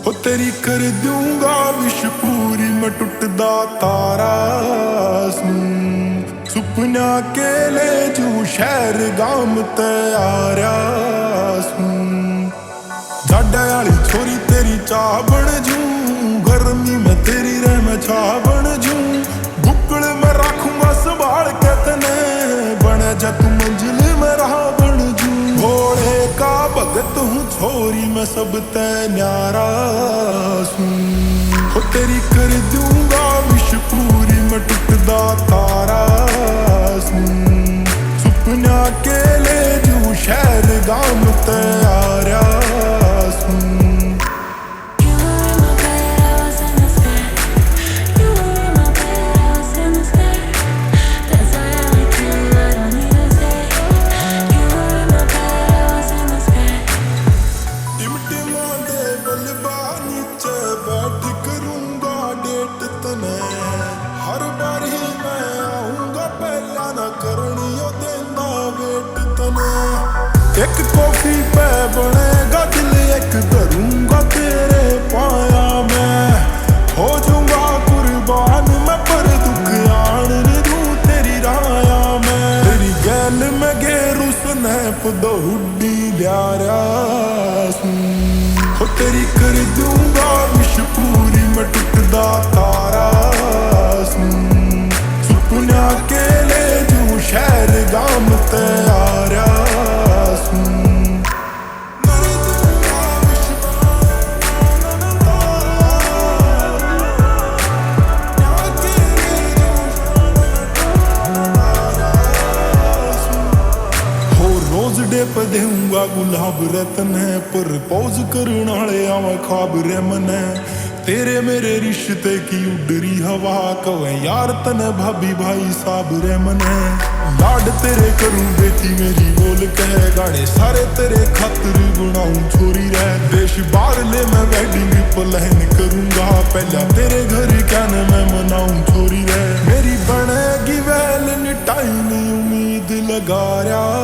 हो तेरी कर दूंगा विश पूरी मैं टुटदा तारा सुपना के ले जू शहर गाम तैयारा जाडा वाली छोरी तेरी चाह बन जू गर्मी में तेरी रह मैं छा बन जू बुकल में रखूंगा संभाल के तने बने जा तू मंजिल में रहा बन जू भोले का भगत हूँ छोरी मैं सब ते न्यारा हो तेरी कर दूंगा विश पूरी मैं टुटदा तारा सुपना के ले जू शहर गाम तैयारा एक कॉफी पे बनेगा दिल एक करूंगा तेरे पाया मैं हो जाऊंगा कुर्बान मैं पर दुख आन दूं तेरी राया मैं तेरी गैल में गेरू स्नैप दौड़ी लियारा हो तेरी कर दूंगा विश पूरी मैं टुटदा तारा सुपना के ले जू शहर गाम तैयारा पे देऊंगा गुलाब रतन है पर पौज करने वाले आवा ख्वाब रे मन तेरे मेरे रिश्ते की उडरी हवा कवे यार तने भाभी भाई साब रे मन लाड तेरे करूं बेटी मेरी बोल कह गाने सारे तेरे खातिर गुनाऊं छोरी रे देश बाहर ले मैं वेडिंग प्लान करूंगा पहला तेरे घर कहने मैं मनाऊं छोरी रे मेरी बनेगी वैलेंटाइन उम्मीद लगा रहा